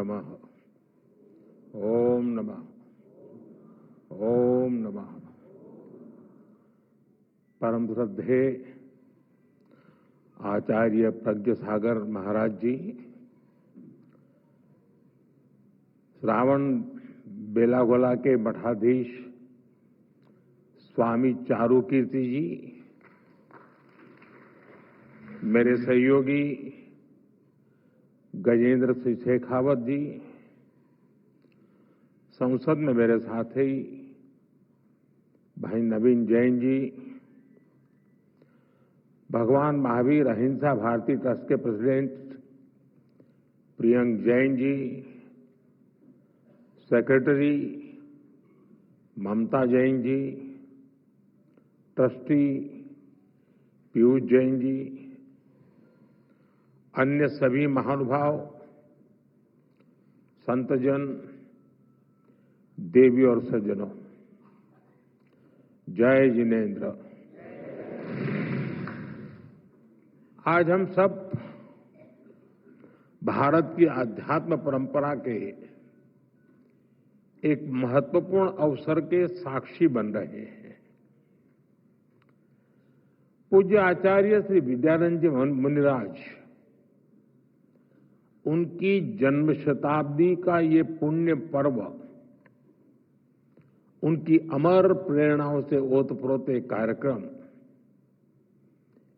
नमः। ओम नमः। ओम नमः। परम श्रद्धेय आचार्य प्रज्ञ सागर महाराज जी, श्रावण बेलागोला के मठाधीश स्वामी चारुकीर्ति जी, मेरे सहयोगी गजेंद्र सिंह शेखावत जी, संसद में मेरे साथी भाई नवीन जैन जी, भगवान महावीर अहिंसा भारती ट्रस्ट के प्रेसिडेंट प्रियंक जैन जी, सेक्रेटरी ममता जैन जी, ट्रस्टी पीयूष जैन जी, अन्य सभी महानुभाव, संतजन, देवी और सज्जनों, जय जिनेन्द्र। आज हम सब भारत की आध्यात्म परंपरा के एक महत्वपूर्ण अवसर के साक्षी बन रहे हैं। पूज्य आचार्य श्री विद्यानंद जी मुनिराज, उनकी जन्म शताब्दी का ये पुण्य पर्व उनकी अमर प्रेरणाओं से ओतप्रोत एक कार्यक्रम,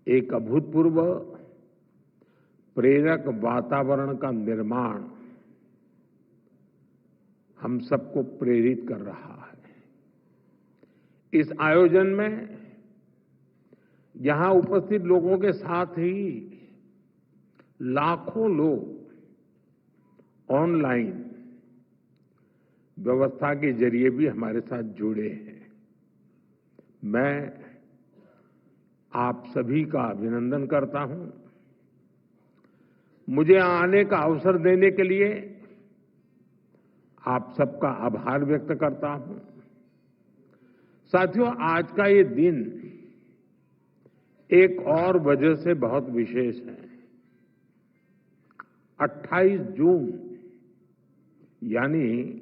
एक अभूतपूर्व प्रेरक वातावरण का निर्माण हम सबको प्रेरित कर रहा है। इस आयोजन में यहां उपस्थित लोगों के साथ ही लाखों लोग ऑनलाइन व्यवस्था के जरिए भी हमारे साथ जुड़े हैं। मैं आप सभी का अभिनंदन करता हूं। मुझे आने का अवसर देने के लिए आप सबका आभार व्यक्त करता हूं। साथियों, आज का ये दिन एक और वजह से बहुत विशेष है। 28 जून यानी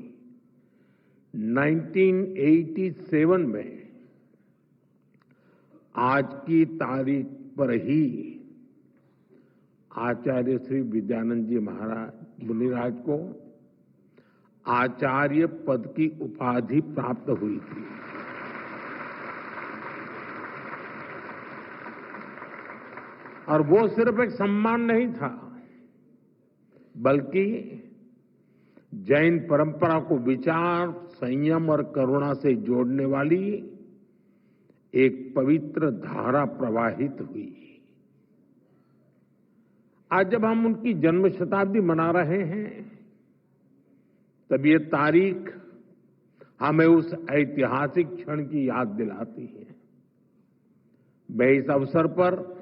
1987 में आज की तारीख पर ही आचार्य श्री विद्यानंद जी महाराज मुनिराज को आचार्य पद की उपाधि प्राप्त हुई थी। और वो सिर्फ एक सम्मान नहीं था, बल्कि जैन परंपरा को विचार, संयम और करुणा से जोड़ने वाली एक पवित्र धारा प्रवाहित हुई। आज जब हम उनकी जन्म शताब्दी मना रहे हैं, तब ये तारीख हमें उस ऐतिहासिक क्षण की याद दिलाती है। मैं इस अवसर पर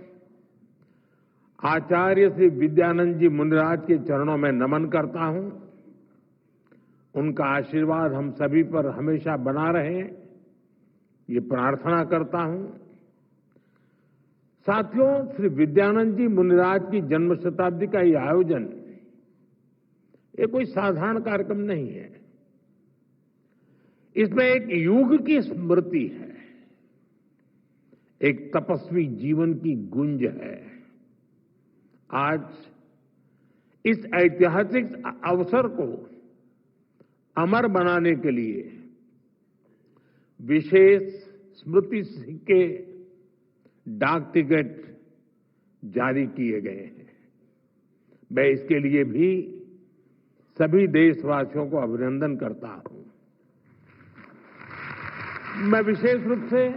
आचार्य श्री विद्यानंद जी मुनिराज के चरणों में नमन करता हूं। उनका आशीर्वाद हम सभी पर हमेशा बना रहे, ये प्रार्थना करता हूं। साथियों, श्री विद्यानंद जी मुनिराज की जन्म शताब्दी का ये आयोजन ये कोई साधारण कार्यक्रम नहीं है। इसमें एक युग की स्मृति है, एक तपस्वी जीवन की गुंज है। आज इस ऐतिहासिक अवसर को अमर बनाने के लिए विशेष स्मृति सिक्के, डाक टिकट जारी किए गए हैं। मैं इसके लिए भी सभी देशवासियों को अभिनंदन करता हूं। मैं विशेष रूप से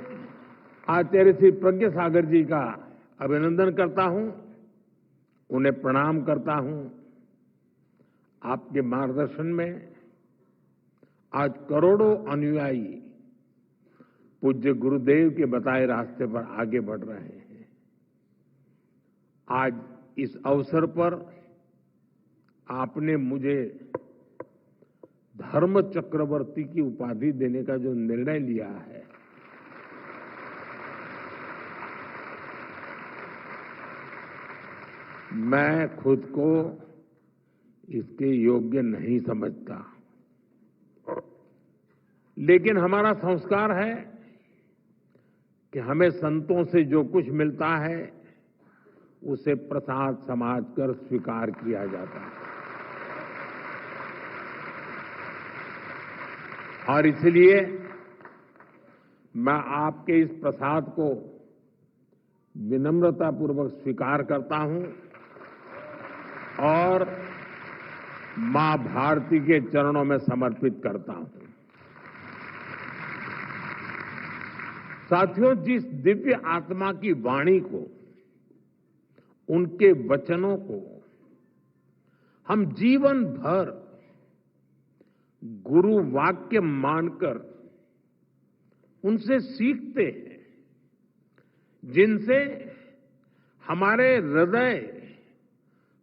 आचार्य श्री प्रज्ञ सागर जी का अभिनंदन करता हूं, उन्हें प्रणाम करता हूं। आपके मार्गदर्शन में आज करोड़ों अनुयायी पूज्य गुरुदेव के बताए रास्ते पर आगे बढ़ रहे हैं। आज इस अवसर पर आपने मुझे धर्म चक्रवर्ती की उपाधि देने का जो निर्णय लिया है, मैं खुद को इसके योग्य नहीं समझता। लेकिन हमारा संस्कार है कि हमें संतों से जो कुछ मिलता है उसे प्रसाद समझकर स्वीकार किया जाता है। और इसलिए मैं आपके इस प्रसाद को विनम्रतापूर्वक स्वीकार करता हूं और मां भारती के चरणों में समर्पित करता हूं। साथियों, जिस दिव्य आत्मा की वाणी को, उनके वचनों को हम जीवन भर गुरु वाक्य मानकर उनसे सीखते हैं, जिनसे हमारे हृदय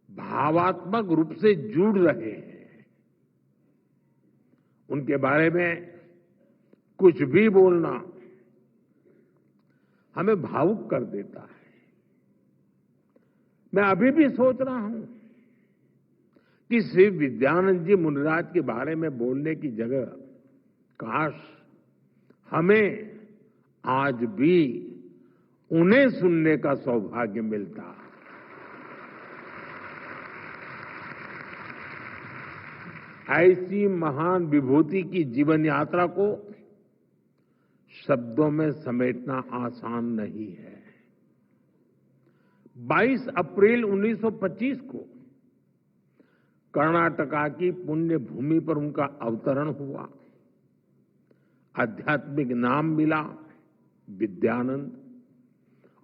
भावात्मक रूप से जुड़ रहे हैं, उनके बारे में कुछ भी बोलना हमें भावुक कर देता है। मैं अभी भी सोच रहा हूं कि श्री विद्यानंद जी मुनिराज के बारे में बोलने की जगह काश हमें आज भी उन्हें सुनने का सौभाग्य मिलता। ऐसी महान विभूति की जीवन यात्रा को शब्दों में समेटना आसान नहीं है। 22 अप्रैल 1925 को कर्नाटका की पुण्य भूमि पर उनका अवतरण हुआ। आध्यात्मिक नाम मिला विद्यानंद,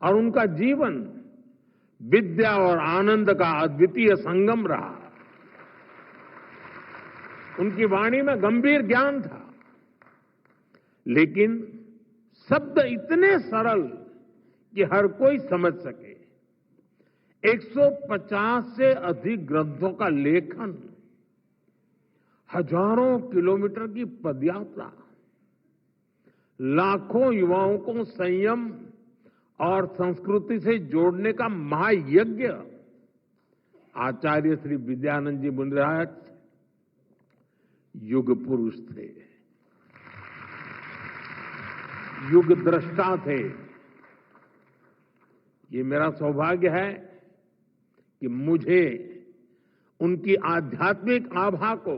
और उनका जीवन विद्या और आनंद का अद्वितीय संगम रहा। उनकी वाणी में गंभीर ज्ञान था, लेकिन शब्द इतने सरल कि हर कोई समझ सके। 150 से अधिक ग्रंथों का लेखन, हजारों किलोमीटर की पदयात्रा, लाखों युवाओं को संयम और संस्कृति से जोड़ने का महायज्ञ। आचार्य श्री विद्यानंद जी मुनिराज युग पुरुष थे, युग दृष्टा थे। ये मेरा सौभाग्य है कि मुझे उनकी आध्यात्मिक आभा को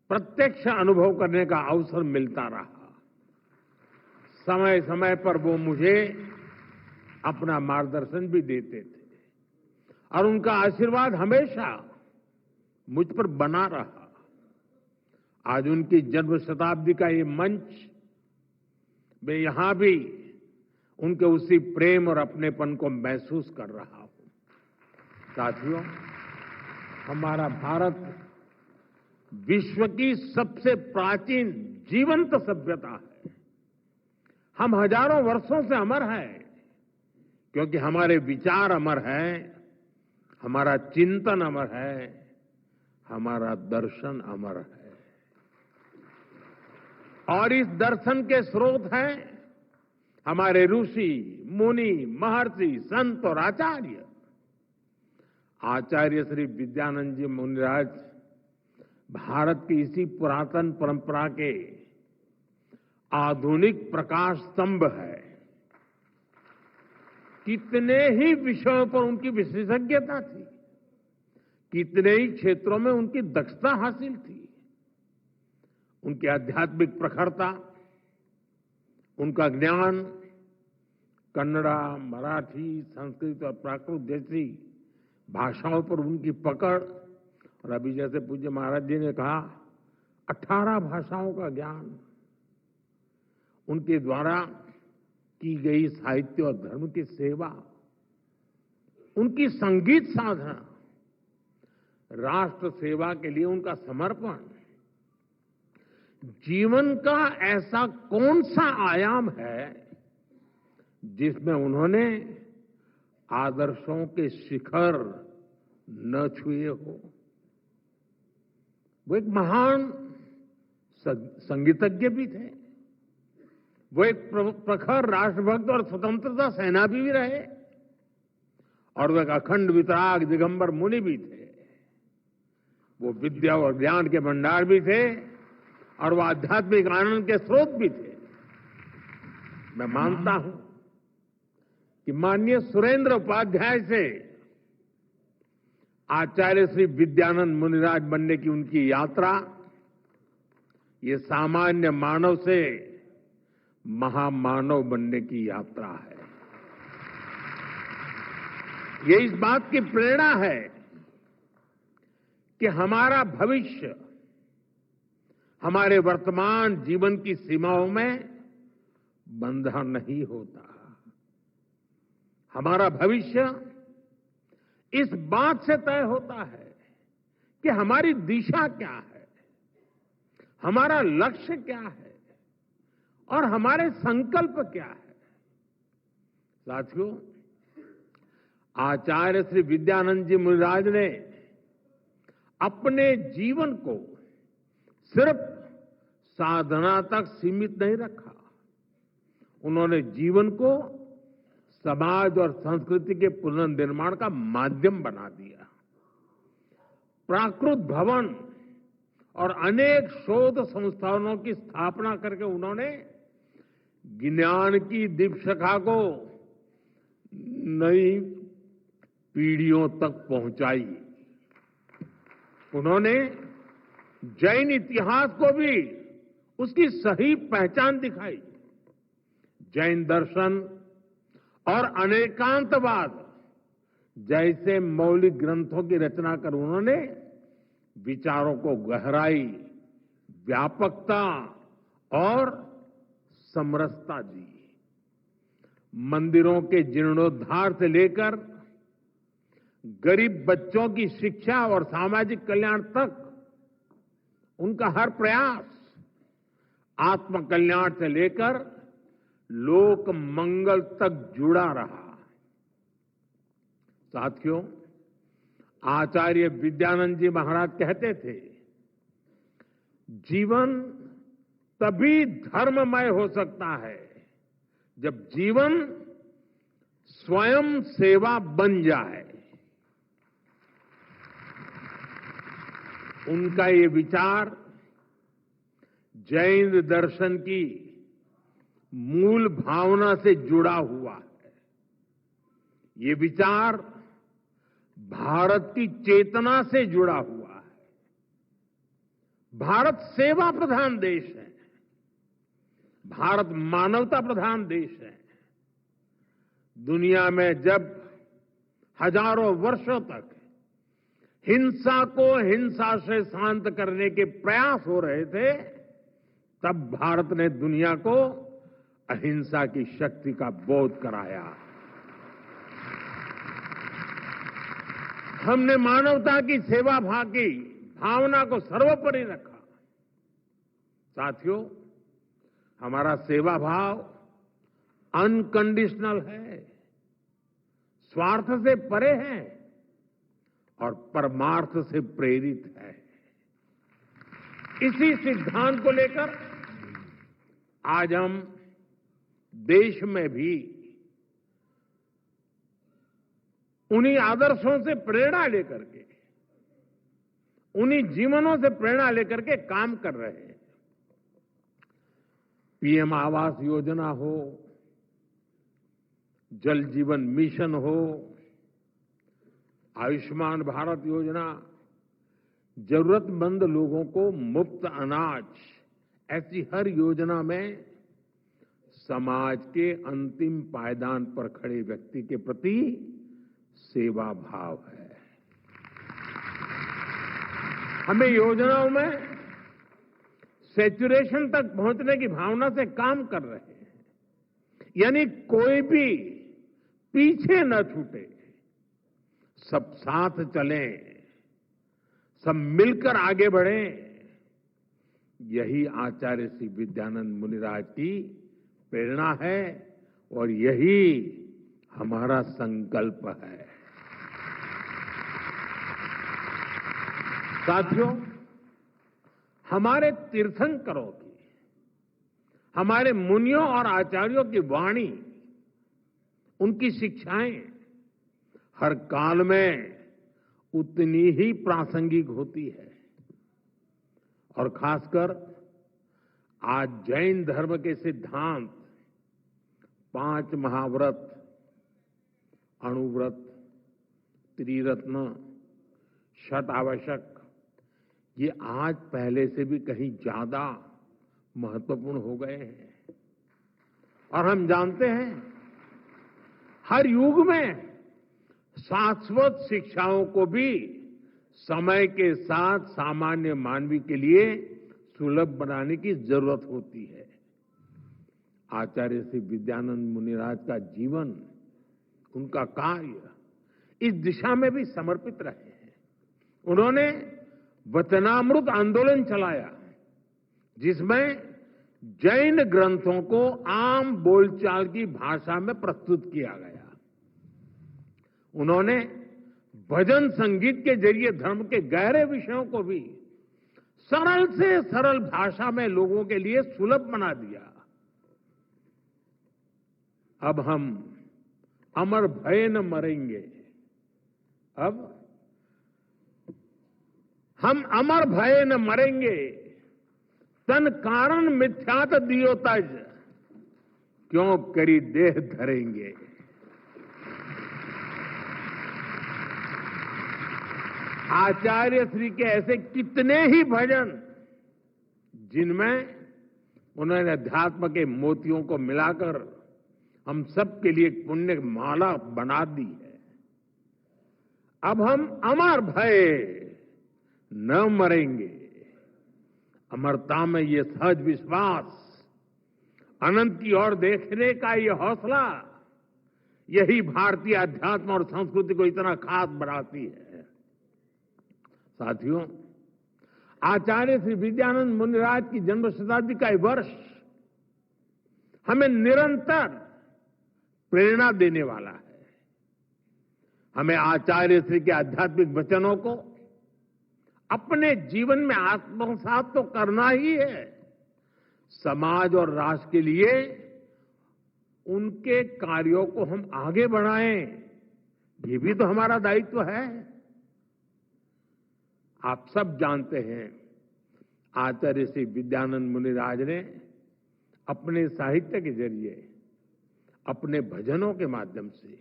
प्रत्यक्ष अनुभव करने का अवसर मिलता रहा। समय समय पर वो मुझे अपना मार्गदर्शन भी देते थे और उनका आशीर्वाद हमेशा मुझ पर बना रहा। आज उनकी जन्म शताब्दी का ये मंच, मैं यहां भी उनके उसी प्रेम और अपनेपन को महसूस कर रहा हूं। साथियों, हमारा भारत विश्व की सबसे प्राचीन जीवंत सभ्यता है। हम हजारों वर्षों से अमर हैं, क्योंकि हमारे विचार अमर हैं, हमारा चिंतन अमर है, हमारा दर्शन अमर है। और इस दर्शन के स्रोत हैं हमारे ऋषि, मुनि, महर्षि, संत और आचार्य। आचार्य श्री विद्यानंद जी मुनिराज भारत की इसी पुरातन परंपरा के आधुनिक प्रकाश स्तंभ है। कितने ही विषयों पर उनकी विशेषज्ञता थी, कितने ही क्षेत्रों में उनकी दक्षता हासिल थी। उनकी आध्यात्मिक प्रखरता, उनका ज्ञान कन्नड़ा, मराठी, संस्कृत और प्राकृत जैसी भाषाओं पर उनकी पकड़, और अभी जैसे पूज्य महाराज जी ने कहा 18 भाषाओं का ज्ञान, उनके द्वारा की गई साहित्य और धर्म की सेवा, उनकी संगीत साधना, राष्ट्र सेवा के लिए उनका समर्पण, जीवन का ऐसा कौन सा आयाम है जिसमें उन्होंने आदर्शों के शिखर न छुए हो। वो एक महान संगीतज्ञ भी थे, वो एक प्रखर राष्ट्रभक्त और स्वतंत्रता सेनानी भी रहे, और वो एक अखंड वितराग दिगंबर मुनि भी थे। वो विद्या और ज्ञान के भंडार भी थे और वो आध्यात्मिक आनंद के स्रोत भी थे। मैं मानता हूं कि माननीय सुरेंद्र उपाध्याय से आचार्य श्री विद्यानंद मुनिराज बनने की उनकी यात्रा, ये सामान्य मानव से महामानव बनने की यात्रा है। ये इस बात की प्रेरणा है कि हमारा भविष्य हमारे वर्तमान जीवन की सीमाओं में बंधा नहीं होता। हमारा भविष्य इस बात से तय होता है कि हमारी दिशा क्या है, हमारा लक्ष्य क्या है और हमारे संकल्प क्या है। साथियों, आचार्य श्री विद्यानंद जी मुनिराज ने अपने जीवन को सिर्फ साधना तक सीमित नहीं रखा। उन्होंने जीवन को समाज और संस्कृति के पुनर्निर्माण का माध्यम बना दिया। प्राकृत भवन और अनेक शोध संस्थानों की स्थापना करके उन्होंने ज्ञान की दीपशिखा को नई पीढ़ियों तक पहुंचाई। उन्होंने जैन इतिहास को भी उसकी सही पहचान दिखाई। जैन दर्शन और अनेकांतवाद जैसे मौलिक ग्रंथों की रचना कर उन्होंने विचारों को गहराई, व्यापकता और समरसता दी। मंदिरों के जीर्णोद्धार से लेकर गरीब बच्चों की शिक्षा और सामाजिक कल्याण तक उनका हर प्रयास आत्म कल्याण से लेकर लोक मंगल तक जुड़ा रहा। साथियों, आचार्य विद्यानंद जी महाराज कहते थे, जीवन तभी धर्ममय हो सकता है जब जीवन स्वयं सेवा बन जाए। उनका ये विचार जैन दर्शन की मूल भावना से जुड़ा हुआ है। ये विचार भारत की चेतना से जुड़ा हुआ है। भारत सेवा प्रधान देश है। भारत मानवता प्रधान देश है। दुनिया में जब हजारों वर्षों तक हिंसा को हिंसा से शांत करने के प्रयास हो रहे थे, तब भारत ने दुनिया को अहिंसा की शक्ति का बोध कराया। हमने मानवता की सेवा भाव की भावना को सर्वोपरि रखा। साथियों, हमारा सेवा भाव अनकंडीशनल है, स्वार्थ से परे है और परमार्थ से प्रेरित है। इसी सिद्धांत को लेकर आज हम देश में भी उन्हीं आदर्शों से प्रेरणा लेकर के, उन्हीं जीवनों से प्रेरणा लेकर के काम कर रहे हैं। पीएम आवास योजना हो, जल जीवन मिशन हो, आयुष्मान भारत योजना, जरूरतमंद लोगों को मुफ्त अनाज, ऐसी हर योजना में समाज के अंतिम पायदान पर खड़े व्यक्ति के प्रति सेवा भाव है। हमें योजनाओं में सैचुरेशन तक पहुंचने की भावना से काम कर रहे हैं, यानी कोई भी पीछे न छूटे, सब साथ चलें, सब मिलकर आगे बढ़ें। यही आचार्य श्री विद्यानंद मुनिराज की प्रेरणा है और यही हमारा संकल्प है। साथियों, हमारे तीर्थंकरों की, हमारे मुनियों और आचार्यों की वाणी, उनकी शिक्षाएं हर काल में उतनी ही प्रासंगिक होती है। और खासकर आज जैन धर्म के सिद्धांत 5 महाव्रत, अणुव्रत, त्रिरत्न, षट आवश्यक, ये आज पहले से भी कहीं ज्यादा महत्वपूर्ण हो गए हैं। और हम जानते हैं हर युग में शाश्वत शिक्षाओं को भी समय के साथ सामान्य मानवी के लिए सुलभ बनाने की जरूरत होती है। आचार्य श्री विद्यानंद मुनिराज का जीवन, उनका कार्य इस दिशा में भी समर्पित रहे हैं। उन्होंने वचनामृत आंदोलन चलाया, जिसमें जैन ग्रंथों को आम बोलचाल की भाषा में प्रस्तुत किया गया। उन्होंने भजन संगीत के जरिए धर्म के गहरे विषयों को भी सरल से सरल भाषा में लोगों के लिए सुलभ बना दिया। अब हम अमर भय न मरेंगे, अब हम अमर भय न मरेंगे, तन कारण मिथ्यात दियो तज, क्यों करी देह धरेंगे। आचार्य श्री के ऐसे कितने ही भजन, जिनमें उन्होंने अध्यात्म के मोतियों को मिलाकर हम सब के लिए एक पुण्य माला बना दी है। अब हम अमर भय न मरेंगे। अमरता में ये सहज विश्वास, अनंत की ओर देखने का ये हौसला, यही भारतीय अध्यात्म और संस्कृति को इतना खास बनाती है। साथियों, आचार्य श्री विद्यानंद मुनिराज की जन्म शताब्दी का ये वर्ष हमें निरंतर प्रेरणा देने वाला है। हमें आचार्य श्री के आध्यात्मिक वचनों को अपने जीवन में आत्मसात तो करना ही है। समाज और राष्ट्र के लिए उनके कार्यों को हम आगे बढ़ाएं, ये भी तो हमारा दायित्व है। आप सब जानते हैं, आचार्य श्री विद्यानंद मुनिराज ने अपने साहित्य के जरिए, अपने भजनों के माध्यम से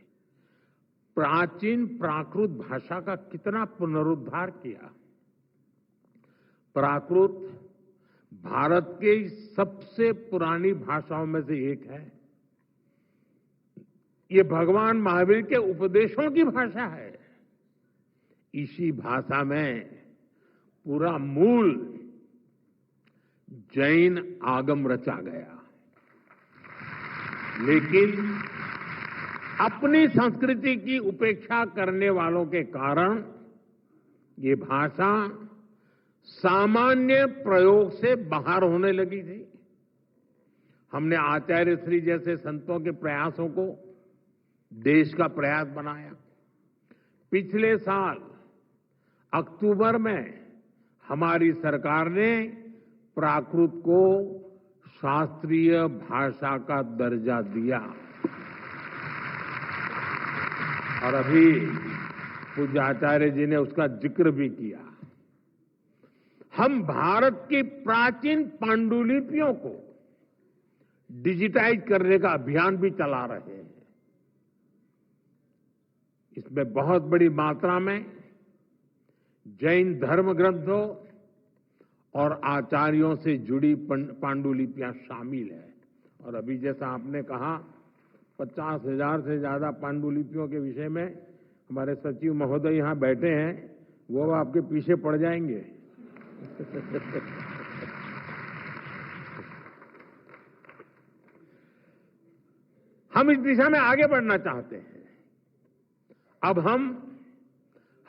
प्राचीन प्राकृत भाषा का कितना पुनरुद्धार किया। प्राकृत भारत के सबसे पुरानी भाषाओं में से एक है। ये भगवान महावीर के उपदेशों की भाषा है। इसी भाषा में पूरा मूल जैन आगम रचा गया, लेकिन अपनी संस्कृति की उपेक्षा करने वालों के कारण ये भाषा सामान्य प्रयोग से बाहर होने लगी थी। हमने आचार्य श्री जैसे संतों के प्रयासों को देश का प्रयास बनाया। पिछले साल अक्टूबर में हमारी सरकार ने प्राकृत को शास्त्रीय भाषा का दर्जा दिया। और अभी पूज्य आचार्य जी ने उसका जिक्र भी किया। हम भारत की प्राचीन पांडुलिपियों को डिजिटाइज करने का अभियान भी चला रहे हैं। इसमें बहुत बड़ी मात्रा में जैन धर्म ग्रंथों और आचार्यों से जुड़ी पांडुलिपियां शामिल है। और अभी जैसा आपने कहा, 50,000 से ज्यादा पांडुलिपियों के विषय में हमारे सचिव महोदय यहां बैठे हैं, वो आपके पीछे पड़ जाएंगे। हम इस दिशा में आगे बढ़ना चाहते हैं। अब हम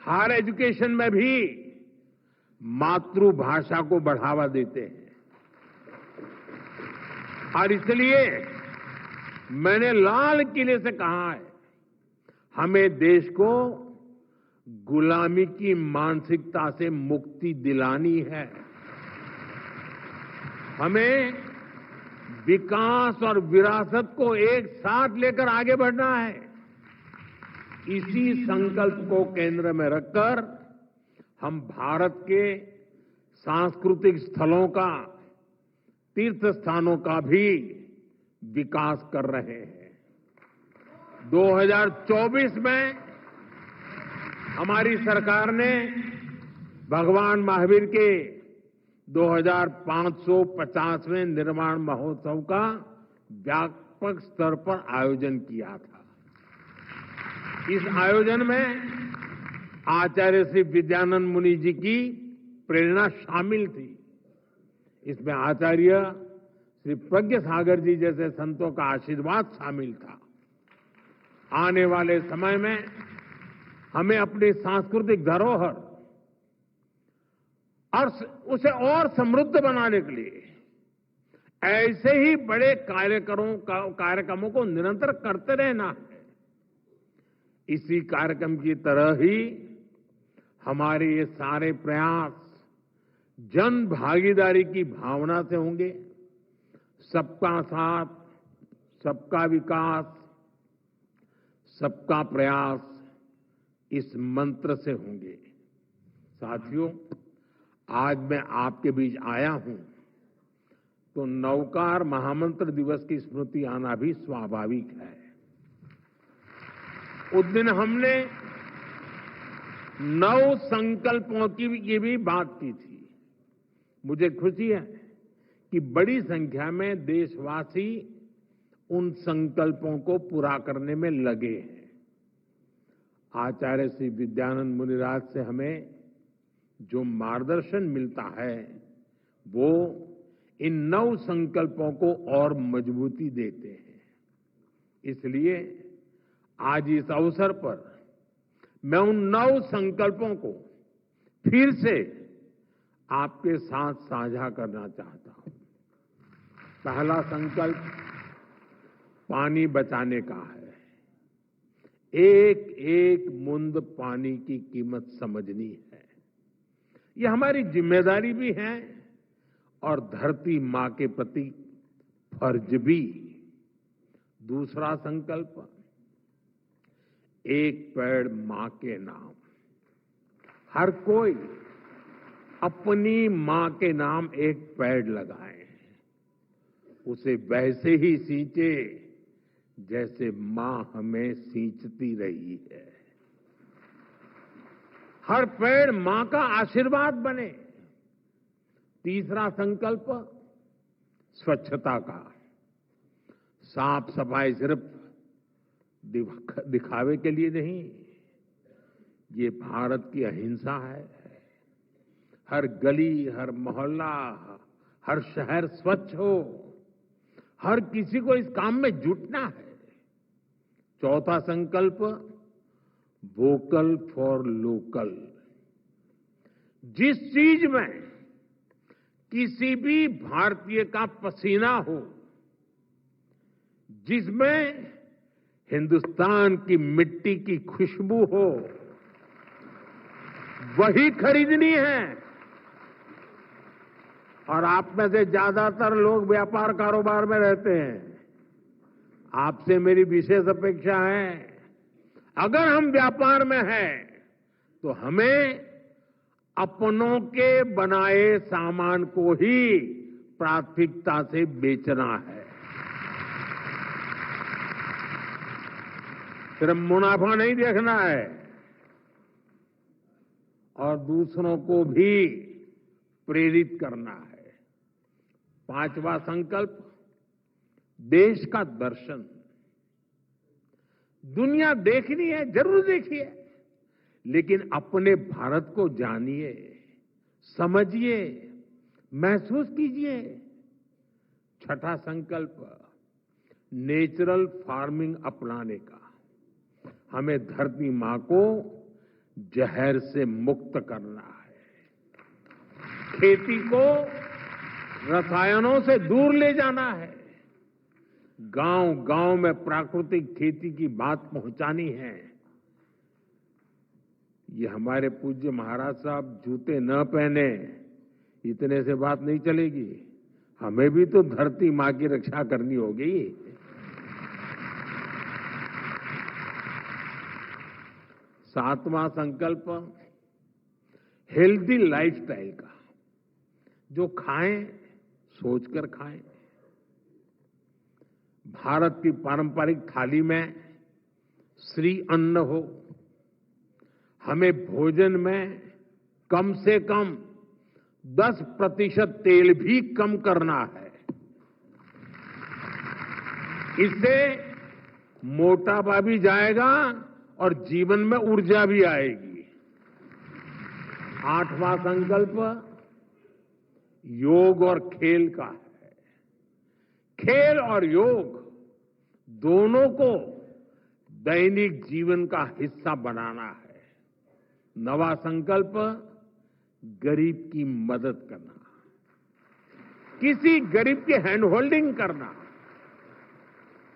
हायर एजुकेशन में भी मातृभाषा को बढ़ावा देते हैं। और इसलिए मैंने लाल किले से कहा है, हमें देश को गुलामी की मानसिकता से मुक्ति दिलानी है। हमें विकास और विरासत को एक साथ लेकर आगे बढ़ना है। इसी संकल्प को केंद्र में रखकर हम भारत के सांस्कृतिक स्थलों का, तीर्थ स्थानों का भी विकास कर रहे हैं। 2024 में हमारी सरकार ने भगवान महावीर के 2550वें निर्वाण महोत्सव का व्यापक स्तर पर आयोजन किया था। इस आयोजन में आचार्य श्री विद्यानंद मुनि जी की प्रेरणा शामिल थी। इसमें आचार्य श्री प्रज्ञ सागर जी जैसे संतों का आशीर्वाद शामिल था। आने वाले समय में हमें अपनी सांस्कृतिक धरोहर और उसे और समृद्ध बनाने के लिए ऐसे ही बड़े कार्यक्रमों को निरंतर करते रहना है। इसी कार्यक्रम की तरह ही हमारे ये सारे प्रयास जन भागीदारी की भावना से होंगे। सबका साथ, सबका विकास, सबका प्रयास, इस मंत्र से होंगे। साथियों, आज मैं आपके बीच आया हूं तो नौकार महामंत्र दिवस की स्मृति आना भी स्वाभाविक है। उस दिन हमने 9 संकल्पों की भी बात की थी। मुझे खुशी है कि बड़ी संख्या में देशवासी उन संकल्पों को पूरा करने में लगे हैं। आचार्य श्री विद्यानंद मुनिराज से हमें जो मार्गदर्शन मिलता है वो इन 9 संकल्पों को और मजबूती देते हैं। इसलिए आज इस अवसर पर मैं उन 9 संकल्पों को फिर से आपके साथ साझा करना चाहता हूं। पहला संकल्प पानी बचाने का है। एक एक बूंद पानी की कीमत समझनी है। ये हमारी जिम्मेदारी भी है और धरती मां के प्रति फर्ज भी। दूसरा संकल्प, एक पेड़ मां के नाम। हर कोई अपनी मां के नाम एक पेड़ लगाए, उसे वैसे ही सींचे जैसे मां हमें सींचती रही है। हर पेड़ मां का आशीर्वाद बने। तीसरा संकल्प, स्वच्छता का। साफ सफाई सिर्फ दिखावे के लिए नहीं, ये भारत की अहिंसा है। हर गली, हर मोहल्ला, हर शहर स्वच्छ हो। हर किसी को इस काम में जुटना है। चौथा संकल्प, वोकल फॉर लोकल। जिस चीज में किसी भी भारतीय का पसीना हो, जिसमें हिंदुस्तान की मिट्टी की खुशबू हो, वही खरीदनी है। और आप में से ज्यादातर लोग व्यापार कारोबार में रहते हैं। आपसे मेरी विशेष अपेक्षा है, अगर हम व्यापार में हैं तो हमें अपनों के बनाए सामान को ही प्राथमिकता से बेचना है। सिर्फ मुनाफा नहीं देखना है और दूसरों को भी प्रेरित करना है। पांचवा संकल्प, देश का दर्शन। दुनिया देखनी है, जरूर देखिए, लेकिन अपने भारत को जानिए, समझिए, महसूस कीजिए। छठा संकल्प, नेचुरल फार्मिंग अपनाने का। हमें धरती मां को जहर से मुक्त करना है। खेती को रसायनों से दूर ले जाना है। गांव-गांव में प्राकृतिक खेती की बात पहुंचानी है। ये हमारे पूज्य महाराज साहब जूते न पहने, इतने से बात नहीं चलेगी। हमें भी तो धरती मां की रक्षा करनी होगी। 7वां संकल्प हेल्दी लाइफस्टाइल का। जो खाएं सोचकर खाएं। भारत की पारंपरिक थाली में श्री अन्न हो। हमें भोजन में कम से कम 10% तेल भी कम करना है। इससे मोटापा भी जाएगा और जीवन में ऊर्जा भी आएगी। 8वां संकल्प योग और खेल का है। खेल और योग दोनों को दैनिक जीवन का हिस्सा बनाना है। 9वां संकल्प गरीब की मदद करना। किसी गरीब की हैंड होल्डिंग करना,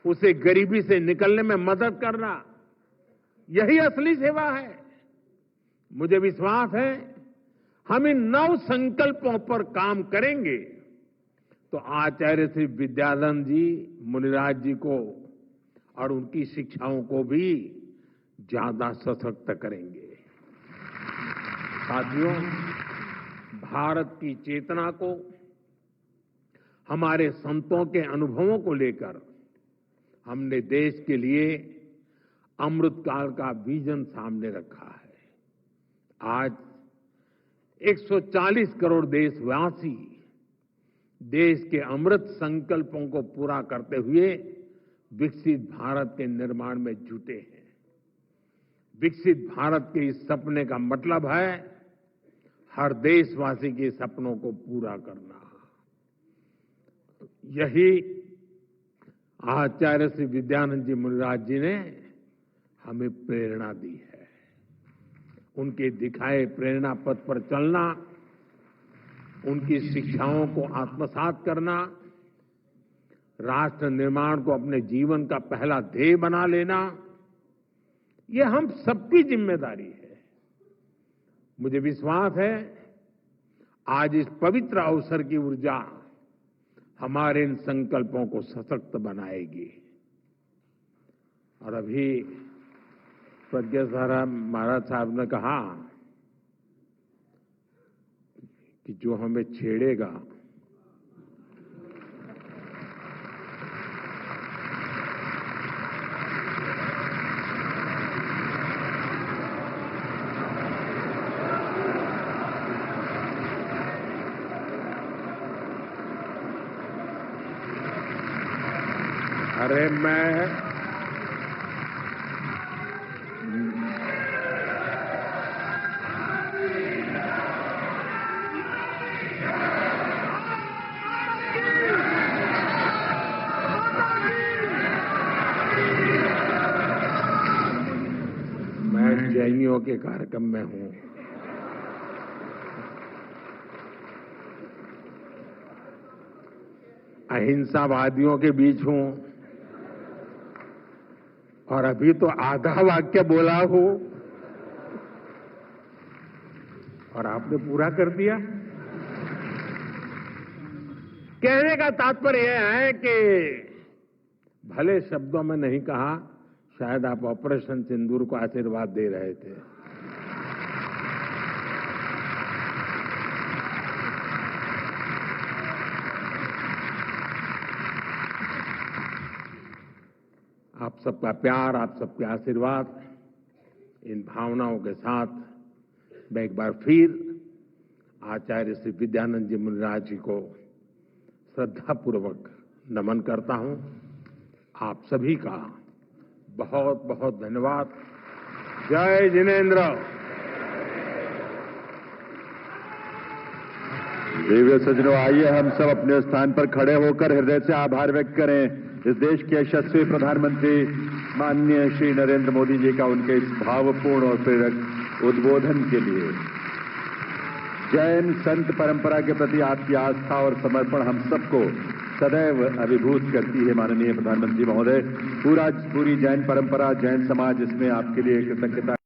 उसे गरीबी से निकलने में मदद करना, यही असली सेवा है। मुझे विश्वास है हम इन 9 संकल्पों पर काम करेंगे तो आचार्य श्री विद्यानंद जी मुनिराज जी को और उनकी शिक्षाओं को भी ज्यादा सशक्त करेंगे। साथियों, भारत की चेतना को, हमारे संतों के अनुभवों को लेकर हमने देश के लिए अमृतकाल का विजन सामने रखा है। आज 140 करोड़ देशवासी देश के अमृत संकल्पों को पूरा करते हुए विकसित भारत के निर्माण में जुटे हैं। विकसित भारत के इस सपने का मतलब है हर देशवासी के सपनों को पूरा करना। यही आचार्य श्री विद्यानंद जी मुनिराज जी ने हमें प्रेरणा दी है। उनके दिखाए प्रेरणा पथ पर चलना, उनकी शिक्षाओं को आत्मसात करना, राष्ट्र निर्माण को अपने जीवन का पहला ध्येय बना लेना, यह हम सबकी जिम्मेदारी है। मुझे विश्वास है आज इस पवित्र अवसर की ऊर्जा हमारे इन संकल्पों को सशक्त बनाएगी। और अभी प्रज्ञा महाराज साहब ने कहा कि जो हमें छेड़ेगा अरे मैं जैनियों के कार्यक्रम में हूं। अहिंसावादियों के बीच हूं और अभी तो आधा वाक्य बोला हो और आपने पूरा कर दिया। कहने का तात्पर्य यह है कि भले शब्दों में नहीं कहा, शायद आप ऑपरेशन सिंदूर को आशीर्वाद दे रहे थे। आप सबका प्यार, आप सबके आशीर्वाद, इन भावनाओं के साथ मैं एक बार फिर आचार्य श्री विद्यानंद जी मुनिराज जी को श्रद्धापूर्वक नमन करता हूं। आप सभी का बहुत बहुत धन्यवाद। जय जिनेन्द्र। दिव्य सज्जनों, आइए हम सब अपने स्थान पर खड़े होकर हृदय से आभार व्यक्त करें इस देश के यशस्वी प्रधानमंत्री माननीय श्री नरेंद्र मोदी जी का, उनके इस भावपूर्ण और प्रेरक उद्बोधन के लिए। जैन संत परंपरा के प्रति आपकी आस्था और समर्पण हम सबको सदैव अभिभूत करती है। माननीय प्रधानमंत्री महोदय, पूरी जैन परंपरा, जैन समाज इसमें आपके लिए कृतज्ञता